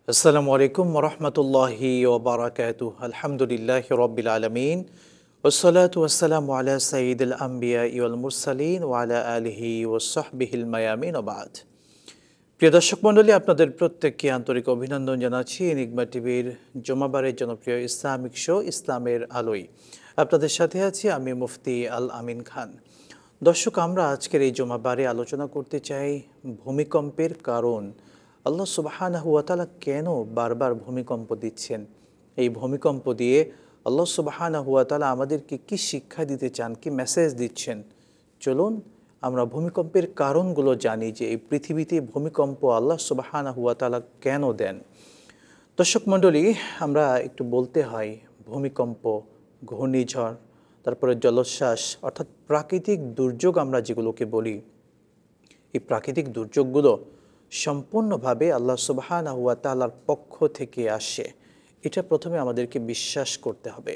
আসসালামু আলাইকুম ওরহমতুল্লাহি ওবারাকাতুহু আলহামদুলিল্লাহি রব্বিল আলামিন ওয়াসসালাতু ওয়াসসালামু আলা সাইয়্যিদিল আমবিয়া ওয়াল মুরসালিন ওয়া আলা আলিহি ওয়া সাহবিহিল মায়ামিন ওয়া বা'দ। প্রিয় দর্শক মণ্ডলী, আপনাদের প্রত্যেককে আন্তরিক অভিনন্দন জানাচ্ছি এনিগমা টিভির জুমাবারের জনপ্রিয় ইসলামিক শো ইসলামের আলোয়। আপনাদের সাথে আছি আমি মুফতি আল আমিন খান। দর্শক, আমরা আজকের এই জুমাবারে আলোচনা করতে চাই ভূমিকম্পের কারণ। আল্লাহ সুবহানাহু ওয়া তাআলা কেন বারবার ভূমিকম্প দিচ্ছেন? এই ভূমিকম্প দিয়ে আল্লাহ সুবহানাহু ওয়া তাআলা আমাদেরকে কি শিক্ষা দিতে চান, কি মেসেজ দিচ্ছেন? চলুন আমরা ভূমিকম্পের কারণগুলো জানি, যে এই পৃথিবীতে ভূমিকম্প আল্লাহ সুবহানাহু ওয়া তাআলা কেন দেন। দর্শক মণ্ডলী, আমরা একটু বলতে হয় ভূমিকম্প, ঘূর্ণিঝড়, তারপরে জলোচ্ছ্বাস, অর্থাৎ প্রাকৃতিক দুর্যোগ আমরা যেগুলোকে বলি, এই প্রাকৃতিক দুর্যোগগুলো সম্পূর্ণভাবে আল্লাহ সুবহানাহু ওয়া তাআলার পক্ষ থেকে আসে। এটা প্রথমে আমাদেরকে বিশ্বাস করতে হবে।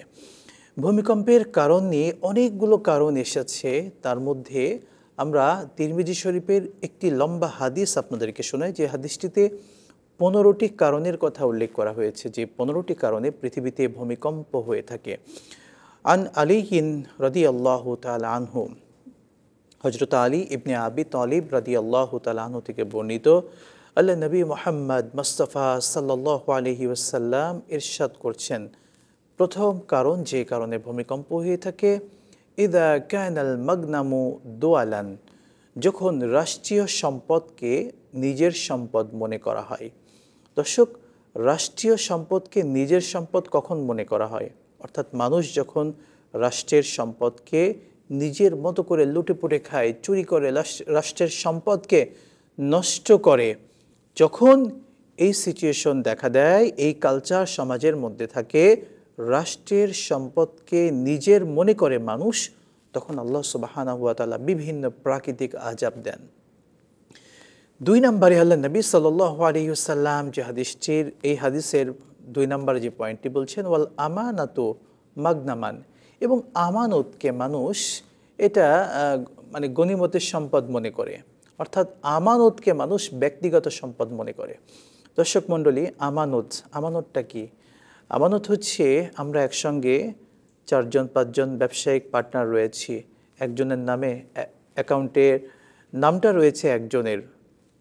ভূমিকম্পের কারণ নিয়ে অনেকগুলো কারণ এসেছে, তার মধ্যে আমরা তিরমিজি শরীফের একটি লম্বা হাদিস আপনাদেরকে শোনাই, যে হাদিসটিতে 15টি কারণের কথা উল্লেখ করা হয়েছে, যে 15টি কারণে পৃথিবীতে ভূমিকম্প হয়ে থাকে। আন আলিয়িন রাদিয়াল্লাহু তাআলা আনহু, হযরত আলী ইবনে আবি তালিব রাদিয়াল্লাহু তাআলা আনহু থেকে বর্ণিত, আল্লাহ নবী মুহাম্মদ মুস্তাফা সাল্লাল্লাহু আলাইহি ওয়াসাল্লাম ইরশাদ করছেন, প্রথম কারণ যে কারণে ভূমিকম্প হয়ে থাকে, ইদা কানাল মাগনামু দুয়ালান, যখন রাষ্ট্রীয় সম্পদকে নিজের সম্পদ মনে করা হয়। দর্শক, রাষ্ট্রীয় সম্পদকে নিজের সম্পদ কখন মনে করা হয়? অর্থাৎ মানুষ যখন রাষ্ট্রের সম্পদকে নিজের মতো করে লুটেপুটে খায়, চুরি করে, রাষ্ট্রের সম্পদকে নষ্ট করে, যখন এই সিচুয়েশন দেখা দেয়, এই কালচার সমাজের মধ্যে থাকে, রাষ্ট্রের সম্পদকে নিজের মনে করে মানুষ, তখন আল্লাহ সুবহানাহু ওয়া তাআলা বিভিন্ন প্রাকৃতিক আযাব দেন। 2 নম্বরে আল্লাহ নবী সাল্লাল্লাহু আলাইহি ওয়াসাল্লাম যে হাদিসটির, এই হাদিসের 2 নম্বরে যে পয়েন্টটি বলছেন, ওয়াল আমানাতু মাগনামান, এবং আমানতকে মানুষ এটা মানে গনিমতের সম্পদ মনে করে, অর্থাৎ আমানতকে মানুষ ব্যক্তিগত সম্পদ মনে করে। দর্শক মণ্ডলী, আমানতটা কি? আমানত হচ্ছে, আমরা একসঙ্গে 4-5 জন ব্যবসায়িক পার্টনার রয়েছি, একজনের নামে অ্যাকাউন্টের নামটা রয়েছে একজনের,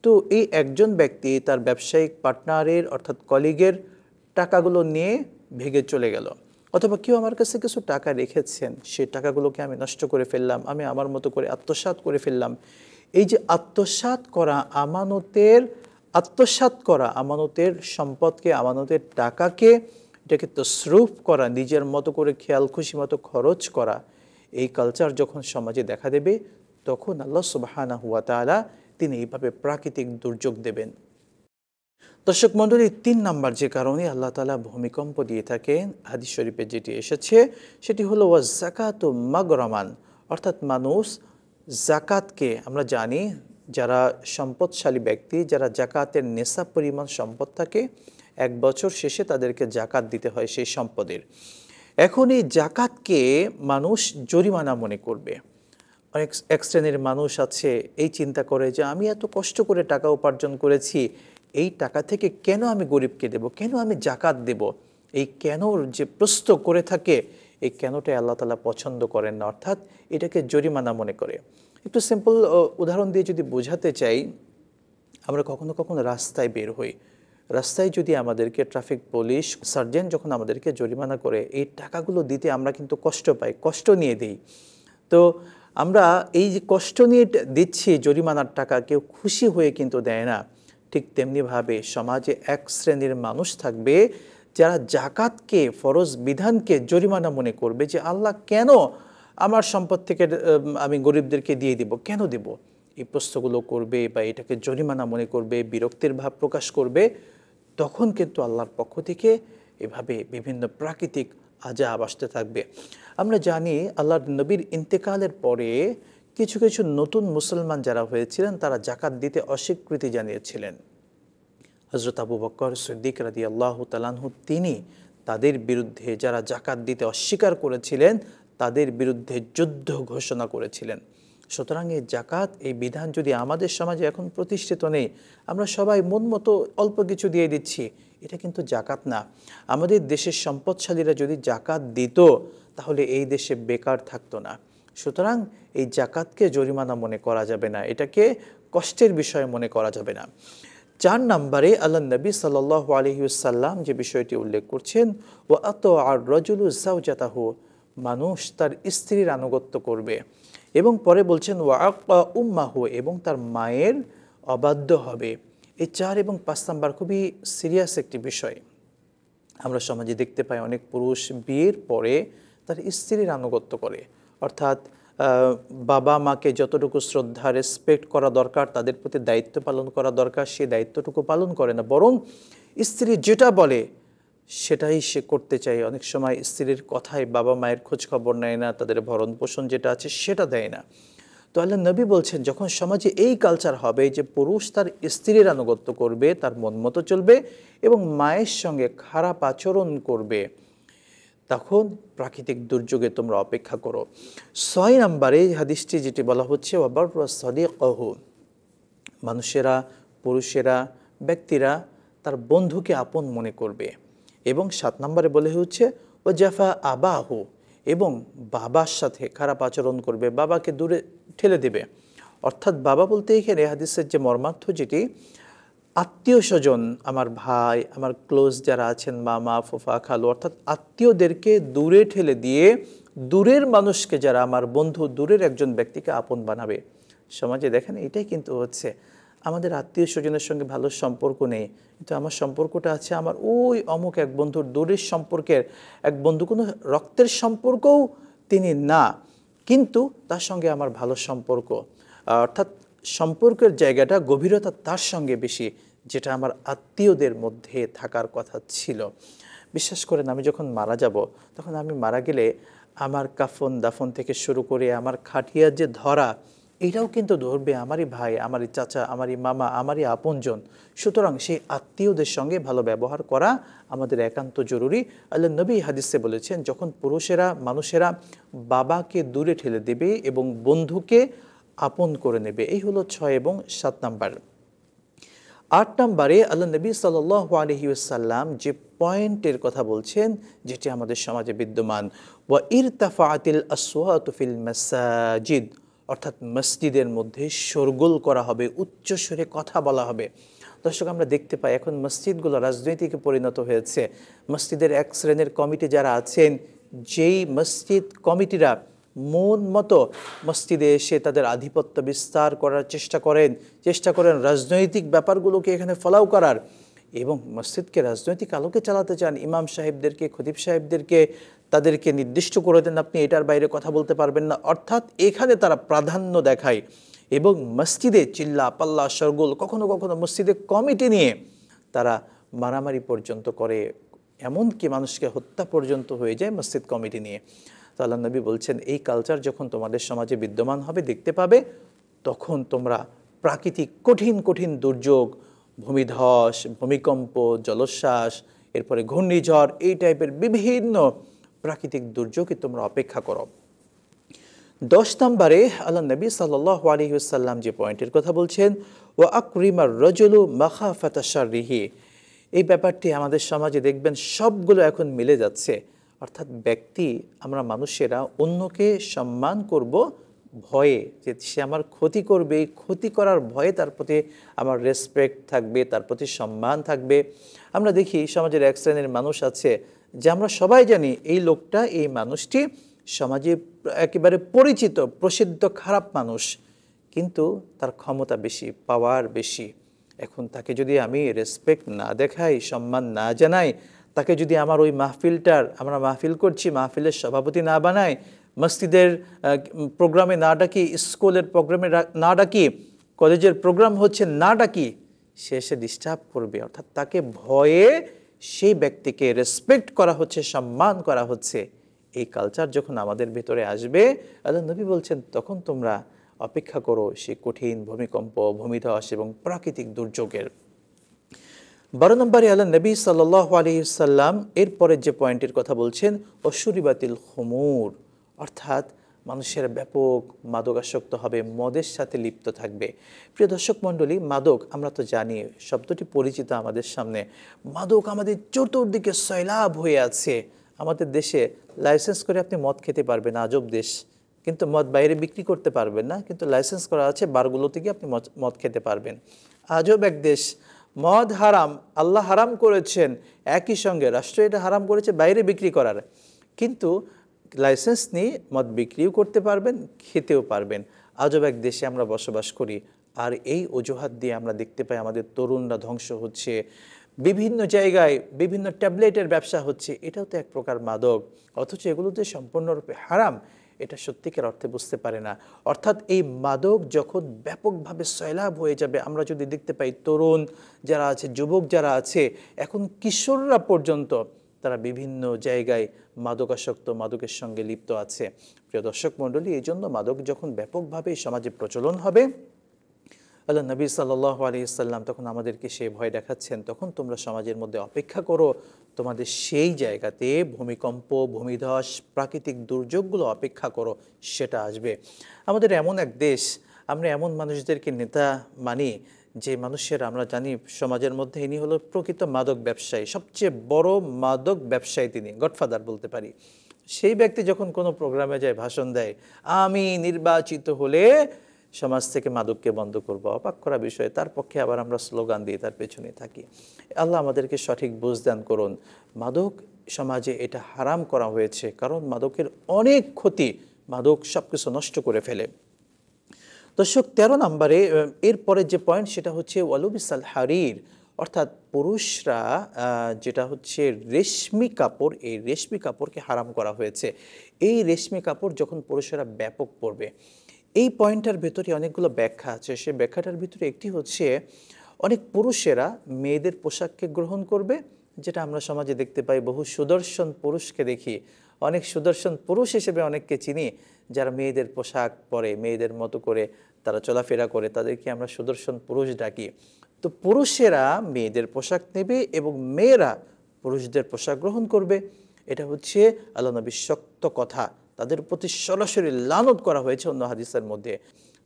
তো এই একজন ব্যক্তি তার ব্যবসায়িক পার্টনারের অর্থাৎ কলিগের টাকাগুলো নিয়ে ভেগে চলে গেল, অথবা কেউ আমার কাছে কিছু টাকা রেখেছেন, সেই টাকাগুলোকে আমি নষ্ট করে ফেললাম, আমি আমার মতো করে আত্মসাৎ করে ফেললাম। এই যে আত্মসাৎ করা আমানতের সম্পদকে, আমানতের টাকাকে, এটাকে তসরুফ করা, নিজের মতো করে খেয়াল খুশি মতো খরচ করা, এই কালচার যখন সমাজে দেখা দেবে, তখন আল্লাহ সুবহানাহু ওয়া তাআলা তিনি এইভাবে প্রাকৃতিক দুর্যোগ দেবেন। দর্শক মণ্ডলী, 3 নম্বর যে কারণে আল্লাহ তাআলা ভূমিকম্প দিয়ে থাকেন, হাদিস শরীফে যেটি এসেছে, সেটি হলো ওয়া যাকাতু মাগরামান, অর্থাৎ মানুষ যাকাতকে, আমরা জানি যারা সম্পদশালী ব্যক্তি, যারা যাকাতের নেশাব পরিমাণ সম্পদ থাকে, 1 বছর শেষে তাদেরকে যাকাত দিতে হয় সেই সম্পদের। এখন এই যাকাতকে মানুষ জরিমানা মনে করবে। অনেক এক শ্রেণীর মানুষ আছে, এই চিন্তা করে যে আমি এত কষ্ট করে টাকা উপার্জন করেছি, এই টাকা থেকে কেন আমি গরিবকে দেব, কেন আমি যাকাত দেব? এই কেনর যে প্রশ্ন করে থাকে, এই কেনটাই আল্লাহ তাআলা পছন্দ করেন না, অর্থাৎ এটাকে জরিমানা মনে করে। একটু সিম্পল উদাহরণ দিয়ে যদি বোঝাতে চাই, আমরা কখনো কখনো রাস্তায় বের হই, রাস্তায় যদি আমাদেরকে ট্রাফিক পুলিশ সার্জেন্ট যখন আমাদেরকে জরিমানা করে, এই টাকাগুলো দিতে আমরা কিন্তু কষ্ট পাই, কষ্ট নিয়ে দিই। তো আমরা এই যে কষ্ট নিয়ে দিচ্ছি জরিমানার টাকা, কেউ খুশি হয়ে কিন্তু দেয় না। ঠিক তেমনিভাবে সমাজে এক শ্রেণীর মানুষ থাকবে, যারা যাকাতকে, ফরজ বিধানকে জরিমানা মনে করবে, যে আল্লাহ কেন আমার সম্পদ থেকে আমি গরিবদেরকে দিয়ে দিব, কেন দেব? এই প্রশ্নগুলো করবে বা এটাকে জরিমানা মনে করবে, বিরক্তির ভাব প্রকাশ করবে। তখন কিন্তু আল্লাহর পক্ষ থেকে এভাবে বিভিন্ন প্রাকৃতিক আযাব আসতে থাকবে। আমরা জানি আল্লাহর নবীর ইন্তেকালের পরে কিছু কিছু নতুন মুসলমান যারা হয়েছিলেন, তারা যাকাত দিতে অস্বীকৃতি জানিয়েছিলেন। হযরত আবু বকর সিদ্দিক রাদিয়াল্লাহু তাআলা আনহু, তিনি তাদের বিরুদ্ধে, যারা যাকাত দিতে অস্বীকার করেছিলেন, তাদের বিরুদ্ধে যুদ্ধ ঘোষণা করেছিলেন। সুতরাং এই জাকাত, এই বিধান যদি আমাদের সমাজে এখন প্রতিষ্ঠিত নেই, আমরা সবাই মন মতো অল্প কিছু দিয়ে দিচ্ছি, এটা কিন্তু জাকাত না। আমাদের দেশের সম্পদশালীরা যদি জাকাত দিত তাহলে এই দেশে বেকার থাকতো না। সুতরাং এই জাকাতকে জরিমানা মনে করা যাবে না, এটাকে কষ্টের বিষয় মনে করা যাবে না। 4 নম্বরে আল্লাহ নবী সাল্লাল্লাহু আলাইহি ওয়াসাল্লাম যে বিষয়টি উল্লেখ করছেন, ওয়া আতাআর রাজুলু যাওজাতাহু, মানুষ তার স্ত্রীর আনুগত্য করবে। এবং পরে বলছেন ওয়া আক্কা উম্মাহু, এবং তার মায়ের অবাধ্য হবে। এই 4 এবং 5 নাম্বার খুবই সিরিয়াস একটি বিষয়। আমরা সমাজে দেখতে পাই অনেক পুরুষ বিয়ের পরে তার স্ত্রীর আনুগত্য করে, অর্থাৎ বাবা মাকে যতটুকু শ্রদ্ধা রেসপেক্ট করা দরকার, তাদের প্রতি দায়িত্ব পালন করা দরকার, সে দায়িত্বটুকু পালন করে না, বরং স্ত্রী যেটা বলে সেটাই সে করতে চায়। অনেক সময় স্ত্রীর কথায় বাবা মায়ের খোঁজ খবর নেয় না, তাদের ভরণ পোষণ যেটা আছে সেটা দেয় না। তো আল্লাহ নবী বলছেন, যখন সমাজে এই কালচার হবে যে পুরুষ তার স্ত্রীর আনুগত্য করবে, তার মন মতো চলবে এবং মায়ের সঙ্গে খারাপ আচরণ করবে, তখন প্রাকৃতিক দুর্যোগে তোমরা অপেক্ষা করো। 6 নম্বরে হাদিসটি যেটি বলা হচ্ছে, ওয়াবাররা সাদিকাহু, মানুষেরা, পুরুষেরা, ব্যক্তিরা তার বন্ধুকে আপন মনে করবে। এবং 7 নম্বরে বলে হচ্ছে ও জাফা আবাহু, এবং বাবার সাথে খারাপ আচরণ করবে, বাবাকে দূরে ঠেলে দেবে। অর্থাৎ বাবা বলতে এখানে হাদিসের যে মর্মার্থ, যেটি আত্মীয় স্বজন, আমার ভাই, আমার ক্লোজ যারা আছেন, মামা, ফুফা, খালু, অর্থাৎ আত্মীয়দেরকে দূরে ঠেলে দিয়ে দূরের মানুষকে, যারা আমার বন্ধু, দূরের একজন ব্যক্তিকে আপন বানাবে। সমাজে দেখেন এটাই কিন্তু হচ্ছে, আমাদের আত্মীয় স্বজনের সঙ্গে ভালো সম্পর্ক নেই, কিন্তু আমার সম্পর্কটা আছে আমার ওই অমুক এক বন্ধুর, দূরের সম্পর্কের এক বন্ধু, কোনো রক্তের সম্পর্কও তিনি না, কিন্তু তার সঙ্গে আমার ভালো সম্পর্ক, অর্থাৎ সম্পর্কের জায়গাটা, গভীরতা তার সঙ্গে বেশি, যেটা আমার আত্মীয়দের মধ্যে থাকার কথা ছিল। বিশ্বাস করেন, আমি যখন মারা যাব, তখন আমি মারা গেলে আমার কাফন দাফন থেকে শুরু করে আমার খাটিয়ার যে ধরা, এটাও কিন্তু ধরবে আমারই ভাই, আমারই চাচা, আমারই মামা, আমারই আপনজন। সুতরাং সেই আত্মীয়দের সঙ্গে ভালো ব্যবহার করা আমাদের একান্ত জরুরি। আল্লাহ নবী হাদিসে বলেছেন, যখন পুরুষেরা, মানুষেরা বাবাকে দূরে ঠেলে দেবে এবং বন্ধুকে আপন করে নেবে। এই হলো 6 এবং 7 নাম্বার। 8 নম্বরে আল্লাহ নবী সাল্লাল্লাহু আলাইহি ওয়াসাল্লাম যে পয়েন্টের কথা বলছেন, যেটি আমাদের সমাজে বিদ্যমান, ওয়া ইরতাফাআতিল আসওয়াতু ফিল মাসাজিদ, অর্থাৎ মসজিদের মধ্যে শোরগোল করা হবে, উচ্চস্বরে কথা বলা হবে। দর্শক, আমরা দেখতে পাই এখন মসজিদগুলো রাজনৈতিকে পরিণত হয়েছে। মসজিদের এক শ্রেণীর কমিটি যারা আছেন, যেই মসজিদ কমিটিরা মন মতো মসজিদে এসে তাদের আধিপত্য বিস্তার করার চেষ্টা করেন রাজনৈতিক ব্যাপারগুলোকে এখানে ফলাও করার, এবং মসজিদকে রাজনৈতিক আলোকে চালাতে চান। ইমাম সাহেবদেরকে, খতিব সাহেবদেরকে তাদেরকে নির্দিষ্ট করে দেন, আপনি এটার বাইরে কথা বলতে পারবেন না, অর্থাৎ এখানে তারা প্রাধান্য দেখায়। এবং মসজিদে চিল্লা পাল্লা শোরগোল, কখনো কখনো মসজিদে কমিটি নিয়ে তারা মারামারি পর্যন্ত করে, এমনকি মানুষকে হত্যা পর্যন্ত হয়ে যায় মসজিদ কমিটি নিয়ে। তো আল্লাহ নবী বলছেন, এই কালচার যখন তোমাদের সমাজে বিদ্যমান হবে, দেখতে পাবে, তখন তোমরা প্রাকৃতিক কঠিন কঠিন দুর্যোগ, ভূমিধস, ভূমিকম্প, জলোচ্ছ্বাস, এরপরে ঘূর্ণিঝড়, এই টাইপের বিভিন্ন প্রাকৃতিক দুর্যোগে তোমরা অপেক্ষা করো। 10 নম্বরে আল্লাহ নবী সাল্লাল্লাহু আলাইহি ওয়াসাল্লাম যে পয়েন্টের কথা বলছেন, ওয়া আকরিমার রাজুলু মাখাফাতা শাররিহি, এই ব্যাপারটি আমাদের সমাজে দেখবেন সবগুলো এখন মিলে যাচ্ছে। অর্থাৎ ব্যক্তি, আমরা মানুষেরা অন্যকে সম্মান করব ভয়ে, যে সে আমার ক্ষতি করবে, এই ক্ষতি করার ভয়ে তার প্রতি আমার রেসপেক্ট থাকবে, তার প্রতি সম্মান থাকবে। আমরা দেখি সমাজের এক শ্রেণীর মানুষ আছে যে আমরা সবাই জানি এই লোকটা, এই মানুষটি সমাজে একেবারে পরিচিত, প্রসিদ্ধ খারাপ মানুষ, কিন্তু তার ক্ষমতা বেশি, পাওয়ার বেশি। এখন তাকে যদি আমি রেসপেক্ট না দেখাই, সম্মান না জানাই, তাকে যদি আমার ওই আমরা মাহফিল করছি, মাহফিলের সভাপতি না বানাই, মসজিদের প্রোগ্রামে না ডাকি, স্কুলের প্রোগ্রামে না ডাকি, কলেজের প্রোগ্রাম হচ্ছে না ডাকি, সে এসে ডিস্টার্ব করবে। অর্থাৎ তাকে ভয়ে সেই ব্যক্তিকে রেসপেক্ট করা হচ্ছে, সম্মান করা হচ্ছে। এই কালচার যখন আমাদের ভিতরে আসবে, আল্লাহ নবী বলছেন, তখন তোমরা অপেক্ষা করো সেই কঠিন ভূমিকম্প, ভূমিধস এবং প্রাকৃতিক দুর্যোগের। 12 নম্বরে আল্লাহ নবী সাল্লাল্লাহু আলাইহি ওয়াসাল্লাম এরপরে যে পয়েন্টের কথা বলছেন, অশুরিবাতিল খুমুর, অর্থাৎ মানুষের ব্যাপক মাদকাসক্ত হবে, মদের সাথে লিপ্ত থাকবে। প্রিয় দর্শক মণ্ডলী, মাদক আমরা তো জানি, শব্দটি পরিচিত আমাদের সামনে। মাদক আমাদের চতুর্দিকে সয়লাব হয়ে আছে। আমাদের দেশে লাইসেন্স করে আপনি মদ খেতে পারবেন, আজব দেশ, কিন্তু মদ বাইরে বিক্রি করতে পারবেন না, কিন্তু লাইসেন্স করা আছে বারগুলোতে গিয়ে আপনি মদ খেতে পারবেন। আজব এক দেশ। মদ হারাম, আল্লাহ হারাম করেছেন, একই সঙ্গে রাষ্ট্র এটা হারাম করেছে বাইরে বিক্রি করার, কিন্তু লাইসেন্স নিয়ে মদ বিক্রিও করতে পারবেন, খেতেও পারবেন। আজব এক দেশে আমরা বসবাস করি। আর এই অজুহাত দিয়ে আমরা দেখতে পাই আমাদের তরুণরা ধ্বংস হচ্ছে, বিভিন্ন জায়গায় বিভিন্ন ট্যাবলেটের ব্যবসা হচ্ছে। এটাও তো এক প্রকার মাদক, অথচ এগুলো যে সম্পূর্ণরূপে হারাম এটা সত্যিকার অর্থে বুঝতে পারে না। অর্থাৎ এই মাদক যখন ব্যাপকভাবে সয়লাব হয়ে যাবে, আমরা যদি দেখতে পাই তরুণ যারা আছে, যুবক যারা আছে, এখন কিশোররা পর্যন্ত তারা বিভিন্ন জায়গায় মাদকাসক্ত, মাদকের সঙ্গে লিপ্ত আছে। প্রিয় দর্শক মণ্ডলী, এই জন্য মাদক যখন ব্যাপকভাবে সমাজে প্রচলন হবে, আল্লাহ নবী সাল্লাল্লাহু আলাইহি সাল্লাম তখন আমাদেরকে সেই ভয় দেখাচ্ছেন, তখন তোমরা সমাজের মধ্যে অপেক্ষা করো, তোমাদের সেই জায়গাতে ভূমিকম্প, ভূমিধস, প্রাকৃতিক দুর্যোগগুলো অপেক্ষা করো, সেটা আসবে। আমাদের এমন এক দেশ, আমরা এমন মানুষদেরকে নেতা মানি যে মানুষের আমরা জানি সমাজের মধ্যে ইনি হলো প্রকৃত মাদক ব্যবসায়ী, সবচেয়ে বড় মাদক ব্যবসায়ী, তিনি গডফাদার বলতে পারি। সেই ব্যক্তি যখন কোনো প্রোগ্রামে যায়, ভাষণ দেয়, আমি নির্বাচিত হলে সমাজ থেকে মাদককে বন্ধ করব, অবাক করা বিষয়। তার পক্ষে আবার আমরা স্লোগান দিয়ে তার পেছনে থাকি। আল্লাহ আমাদেরকে সঠিক বুঝ দান করুন। মাদক সমাজে এটা হারাম করা হয়েছে, কারণ মাদকের অনেক ক্ষতি, মাদক সব কিছু নষ্ট করে ফেলে। দর্শক, 13 নম্বরে এরপরে যে পয়েন্ট সেটা হচ্ছে ওয়ালুবিসাল হারির, অর্থাৎ পুরুষরা যেটা হচ্ছে রেশমি কাপড়, এই রেশমি কাপড়কে হারাম করা হয়েছে। এই রেশমি কাপড় যখন পুরুষেরা ব্যাপক পরবে, এই পয়েন্টটার ভেতরে অনেকগুলো ব্যাখ্যা আছে। সেই ব্যাখ্যাটার ভিতরে একটি হচ্ছে অনেক পুরুষেরা মেয়েদের পোশাককে গ্রহণ করবে, যেটা আমরা সমাজে দেখতে পাই। বহু সুদর্শন পুরুষকে দেখি, অনেক সুদর্শন পুরুষ হিসেবে অনেককে চিনি, যারা মেয়েদের পোশাক পরে, মেয়েদের মতো করে তারা চলাফেরা করে, তাদেরকে আমরা সুদর্শন পুরুষ ডাকি। তো পুরুষেরা মেয়েদের পোশাক নেবে এবং মেয়েরা পুরুষদের পোশাক গ্রহণ করবে, এটা হচ্ছে আল্লাহ নবীর শক্ত কথা। তাদের প্রতি সরাসরি লানত করা হয়েছে অন্য হাদিসের মধ্যে।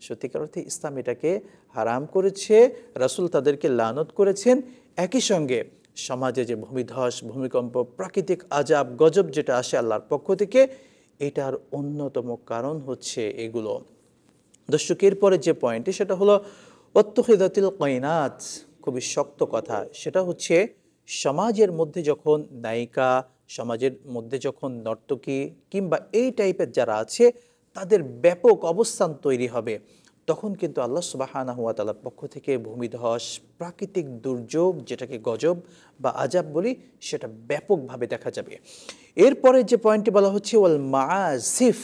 সত্যিকার অর্থে ইসলাম এটাকে হারাম করেছে, রাসূল তাদেরকে লানত করেছেন। একই সঙ্গে সমাজে যে ভূমিধস, ভূমিকম্প, প্রাকৃতিক আজাব গজব যেটা আসে আল্লাহর পক্ষ থেকে, এটার অন্যতম কারণ হচ্ছে এগুলো। দর্শকের পরে যে পয়েন্টটি সেটা হলো ওয়াত্তুখিদাতিল কায়নাত, খুবই শক্ত কথা। সেটা হচ্ছে সমাজের মধ্যে যখন নায়িকা, সমাজের মধ্যে যখন নর্তকী কিংবা এই টাইপের যারা আছে তাদের ব্যাপক অবস্থান তৈরি হবে, তখন কিন্তু আল্লাহ সুবহানাহু ওয়া তাআলার পক্ষ থেকে ভূমিধস, প্রাকৃতিক দুর্যোগ যেটাকে গজব বা আজাব বলি, সেটা ব্যাপকভাবে দেখা যাবে। এরপরে যে পয়েন্টটি বলা হচ্ছে ওয়াল মাআজিফ,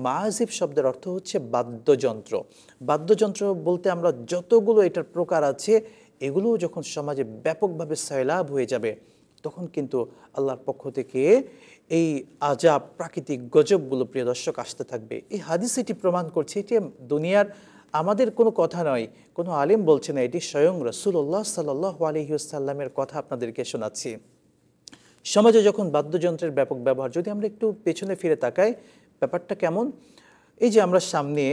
মাআজিফ শব্দের অর্থ হচ্ছে বাদ্যযন্ত্র। বাদ্যযন্ত্র বলতে আমরা যতগুলো এটার প্রকার আছে, এগুলোও যখন সমাজে ব্যাপকভাবে সয়লাব হয়ে যাবে, তখন কিন্তু আল্লাহর পক্ষ থেকে এই আজাব, প্রাকৃতিক গজবগুলো প্রিয় দর্শক আসতে থাকবে। এই হাদিস এটি প্রমাণ করছে, এটি দুনিয়ার আমাদের কোনো কথা নয়, কোনো আলেম বলছে না, এটি স্বয়ং রাসূলুল্লাহ সাল্লাল্লাহু আলাইহি ওয়াসাল্লামের কথা আপনাদেরকে শোনাচ্ছি। সমাজে যখন বাদ্যযন্ত্রের ব্যাপক ব্যবহার, যদি আমরা একটু পেছনে ফিরে তাকাই, ব্যাপারটা কেমন? এই যে আমরা সামনে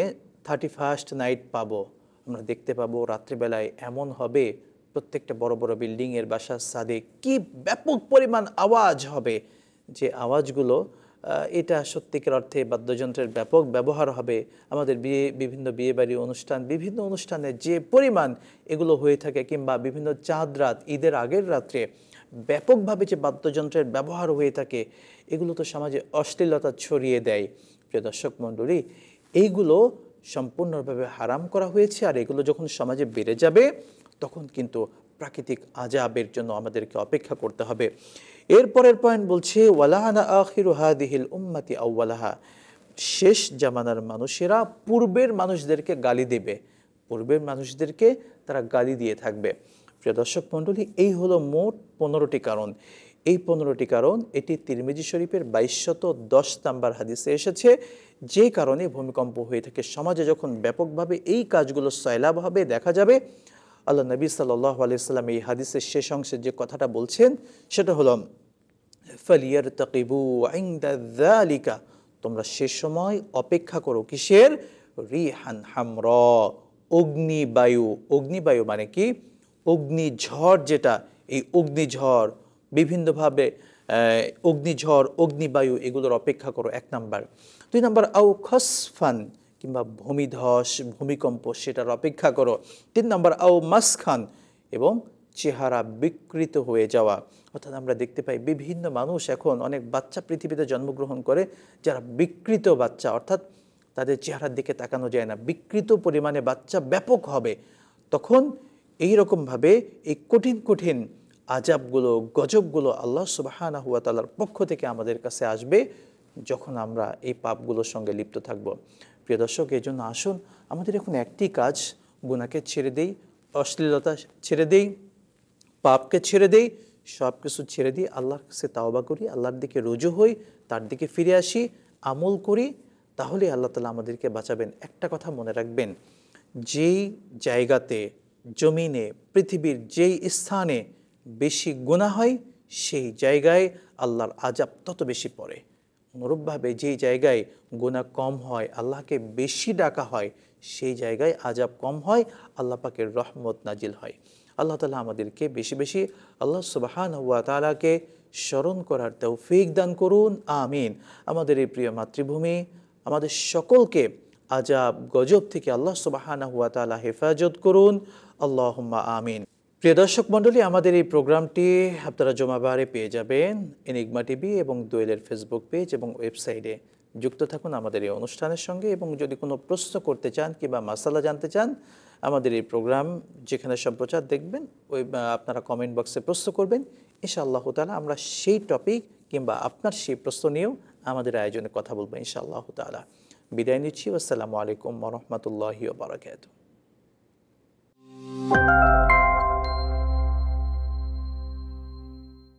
31st নাইট পাবো, আমরা দেখতে পাবো রাত্রিবেলায় এমন হবে প্রত্যেকটা বড় বড় বিল্ডিংয়ের বাসার ছাদে কি ব্যাপক পরিমাণ আওয়াজ হবে, যে আওয়াজগুলো এটা সত্যিকার অর্থে বাদ্যযন্ত্রের ব্যাপক ব্যবহার হবে। আমাদের বিভিন্ন বিয়েবাড়ি অনুষ্ঠান, বিভিন্ন অনুষ্ঠানে যে পরিমাণ এগুলো হয়ে থাকে, কিংবা বিভিন্ন চাঁদ রাত, ঈদের আগের রাত্রে ব্যাপকভাবে যে বাদ্যযন্ত্রের ব্যবহার হয়ে থাকে, এগুলো তো সমাজে অশ্লীলতা ছড়িয়ে দেয়। প্রিয় দর্শক মণ্ডলী, এইগুলো সম্পূর্ণভাবে হারাম করা হয়েছে। আর এগুলো যখন সমাজে বেড়ে যাবে, তখন কিন্তু প্রাকৃতিক আযাবের জন্য আমাদেরকে অপেক্ষা করতে হবে। এরপরের পয়েন্ট বলছে ওয়ালাআনা আখিরু হাদিহিল উম্মতি আউওয়ালাহা, শেষ জামানার মানুষেরা পূর্বের মানুষদেরকে গালি দেবে, পূর্বের মানুষদেরকে তারা গালি দিয়ে থাকবে। প্রিয় দর্শক মণ্ডলী, এই হলো মোট 15টি কারণ। এই 15টি কারণ এটি তিরমিজি শরীফের 2210 নম্বর হাদিসে এসেছে। যে কারণে ভূমিকম্প হয়ে থাকে, সমাজে যখন ব্যাপকভাবে এই কাজগুলো সয়লাব হবে, দেখা যাবে। আল্লাহ নবী সাল্লাল্লাহু আলাইহি ওয়াসাল্লাম এই হাদিসের শেষ অংশে যে কথাটা বলছেন সেটা হলো ফালিয়ারতাকিবু ইনদা যালিকা, তোমরা সে সময় অপেক্ষা করো কিসের? রিহান হামর, অগ্নিবায়ু। অগ্নিবায়ু মানে কি? অগ্নিঝড় যেটা, এই অগ্নিঝড় বিভিন্নভাবে অগ্নিঝড়, অগ্নিবায়ু এগুলোর অপেক্ষা করো, 1 নাম্বার। 2 নাম্বার আও খসফান, কিংবা ভূমিধস, ভূমিকম্প, সেটার অপেক্ষা করো। 3 নাম্বার আও মাসখান, এবং চেহারা বিকৃত হয়ে যাওয়া। অর্থাৎ আমরা দেখতে পাই বিভিন্ন মানুষ এখন, অনেক বাচ্চা পৃথিবীতে জন্মগ্রহণ করে যারা বিকৃত বাচ্চা, অর্থাৎ তাদের চেহারার দিকে তাকানো যায় না, বিকৃত পরিমাণে বাচ্চা ব্যাপক হবে। তখন এই রকমভাবে এই কঠিন কঠিন আযাবগুলো, গজবগুলো আল্লাহ সুবহানাহু ওয়া তাআলার পক্ষ থেকে আমাদের কাছে আসবে যখন আমরা এই পাপগুলোর সঙ্গে লিপ্ত থাকব। প্রিয় দর্শক, এই জন্য আসুন আমাদের এখন একটি কাজ, গুনাহকে ছেড়ে দেই, অশ্লীলতা ছেড়ে দেই, পাপকে ছেড়ে দেই, সব কিছু ছেড়ে দিয়ে আল্লাহর কাছে তাওবা করি, আল্লাহর দিকে রুজু হই, তার দিকে ফিরে আসি, আমল করি, তাহলে আল্লাহ তাআলা আমাদেরকে বাঁচাবেন। একটা কথা মনে রাখবেন, যেই জায়গাতে, জমিনে, পৃথিবীর যেই স্থানে বেশি গুনাহ হয় সেই জায়গায় আল্লাহর আযাব তত বেশি পড়ে। অনুরূপভাবে যেই জায়গায় গুনাহ কম হয়, আল্লাহকে বেশি ডাকা হয়, সেই জায়গায় আযাব কম হয়, আল্লাহ পাকের রহমত নাজিল হয়। আল্লাহ তাআলা আমাদেরকে বেশি বেশি আল্লাহ সুবহানাহু ওয়া তাআলাকে স্মরণ করার তৌফিক দান করুন, আমিন। আমাদের এই প্রিয় মাতৃভূমি, আমাদের সকলকে আযাব গজব থেকে আল্লাহ সুবহানাহু ওয়া তাআলা হেফাজত করুন, আল্লাহুম্মা আমিন। প্রিয় দর্শক মণ্ডলী, আমাদের এই প্রোগ্রামটি আপনারা জমাবারে পেয়ে যাবেন এনিগমা টিভি এবং দোয়েলের ফেসবুক পেজ এবং ওয়েবসাইটে। যুক্ত থাকুন আমাদের এই অনুষ্ঠানের সঙ্গে, এবং যদি কোনো প্রশ্ন করতে চান কিংবা মাসালা জানতে চান, আমাদের এই প্রোগ্রাম যেখানে সম্প্রচার দেখবেন ওই আপনারা কমেন্ট বক্সে প্রশ্ন করবেন, ইনশাআল্লাহ তাআলা আমরা সেই টপিক কিংবা আপনার সেই প্রশ্ন নিয়েও আমাদের আয়োজনে কথা বলবো ইনশাআল্লাহ তাআলা। বিদায় নিচ্ছি। আসসালামু আলাইকুম ওয়া রাহমাতুল্লাহি ওয়া বারাকাতুহু।